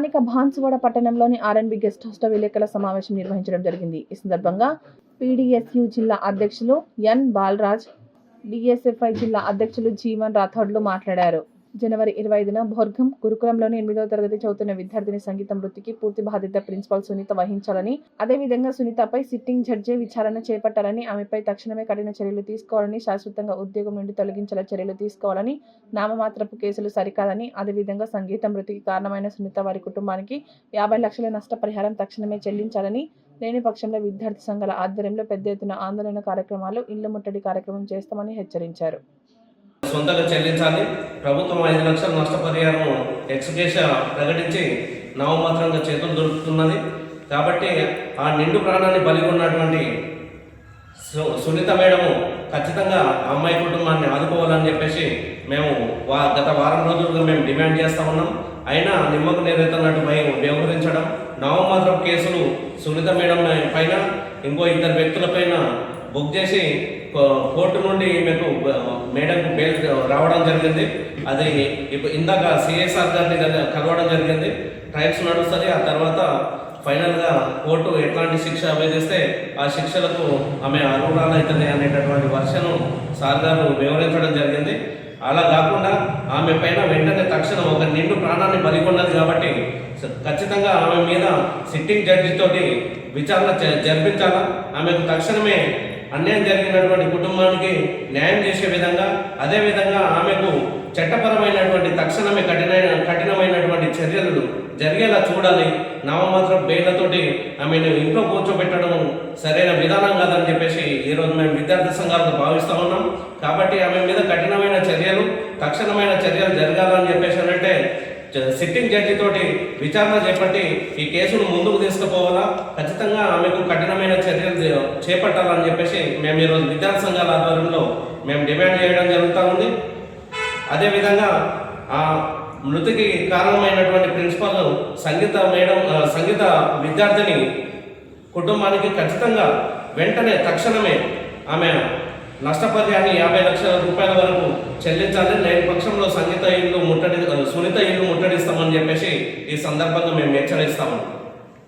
స్థానిక బాన్సువాడ పట్టణంలోని R&B guest హౌస్లో విలేకరుల సమావేశం నిర్వహించడం జరిగింది. ఈ సందర్భంగా పీడీఎస్యూ జిల్లా అధ్యక్షులు ఎన్ బాలరాజ్, డీఎస్ఎఫ్ఐ జిల్లా అధ్యక్షులు జీవన్ రాథోడ్లు మాట్లాడారు. జనవరి 25న భోర్గం గురుకులంలోని 8వ తరగతి చదువుతున్న విద్యార్థిని సంగీతం వృత్తికి పూర్తి బాధ్యత ప్రిన్సిపాల్ సునీత వహించాలని, అదేవిధంగా సునీతపై సిట్టింగ్ జడ్జి విచారణ చేపట్టాలని, ఆమెపై తక్షణమే కఠిన చర్యలు తీసుకోవాలని, శాశ్వతంగా ఉద్యోగం నుండి తొలగించేలా చర్యలు తీసుకోవాలని, నామమాత్రపు కేసులు సరికాదని, అదేవిధంగా సంగీతం వృత్తికి కారణమైన సునీత వారి కుటుంబానికి 50 లక్షల నష్టపరిహారం తక్షణమే చెల్లించాలని, లేని పక్షంలో విద్యార్థి సంఘాల ఆధ్వర్యంలో పెద్ద ఎత్తున ఆందోళన కార్యక్రమాలు, ఇళ్ల ముట్టడి కార్యక్రమం చేస్తామని హెచ్చరించారు. సొంతగా చెల్లించాలి. ప్రభుత్వం 5 లక్షల నష్టపరిహారం ఎక్స్గ్రేషియా ప్రకటించి నామమాత్రంగా చేతులు దొరుకుతున్నది. కాబట్టి ఆ నిండు ప్రాణాన్ని బలిగొన్నటువంటి సునీత మేడము ఖచ్చితంగా అమ్మాయి కుటుంబాన్ని ఆదుకోవాలని చెప్పేసి మేము గత వారం రోజులుగా మేము డిమాండ్ చేస్తూ ఉన్నాం. అయినా నిమ్మకు నేరెత్తన్నట్టు వ్యవహరించడం, నామమాత్రపు కేసులు సునీత మేడం పైన ఇంకో 2 వ్యక్తులపైన బుక్ చేసి కోర్టు నుండి మీకు మేడంకు బెయిల్ రావడం జరిగింది. అది ఇందాక సిఎస్ఆర్ గారిని కలవడం జరిగింది. ట్రయల్స్ నడుస్తుంది. ఆ తర్వాత ఫైనల్గా కోర్టు ఎట్లాంటి శిక్ష విధిస్తే ఆ శిక్షలకు ఆమె అర్హురాలు అవుతుంది అనేటటువంటి వర్షను సార్ గారు వివరించడం జరిగింది. అలా కాకుండా ఆమె పైన వెంటనే తక్షణం ఒక నిండు ప్రాణాన్ని బలిగొన్నది కాబట్టి ఖచ్చితంగా ఆమె మీద సిట్టింగ్ జడ్జితోటి విచారణ జరిపించాలా. ఆమెకు తక్షణమే అన్యాయం జరిగినటువంటి కుటుంబానికి న్యాయం చేసే విధంగా, అదేవిధంగా ఆమెకు చట్టపరమైనటువంటి తక్షణమే కఠినమైనటువంటి చర్యలు జరిగేలా చూడాలి. నామమాత్రం బెయిళ్లతోటి ఆమెను ఇంట్లో కూర్చోబెట్టడం సరైన విధానం కాదని చెప్పేసి ఈరోజు మేము విద్యార్థి సంఘాలకు భావిస్తూ ఉన్నాం. కాబట్టి ఆమె మీద కఠినమైన చర్యలు, తక్షణమైన చర్యలు జరగాలని చెప్పేసి అంటే సిట్టింగ్ జడ్జి తోటి విచారణ చేపట్టి ఈ కేసును ముందుకు తీసుకుపోవాలా. ఖచ్చితంగా ఆమెకు కఠినమైన చర్యలు చేపట్టాలని చెప్పేసి మేము ఈరోజు విద్యార్థి సంఘాల ఆధ్వర్యంలో మేము డిమాండ్ చేయడం జరుగుతూ ఉంది. అదేవిధంగా ఆ మృతికి కారణమైనటువంటి ప్రిన్సిపాల్ సంగీత విద్యార్థిని కుటుంబానికి ఖచ్చితంగా వెంటనే తక్షణమే ఆమె నష్టపరిహారాన్ని 50 లక్షల రూపాయల వరకు చెల్లించాలి. లేని పక్షంలో సునీత ఇల్లు ముట్టడిస్తామని చెప్పేసి ఈ సందర్భంగా మేము హెచ్చరిస్తాము.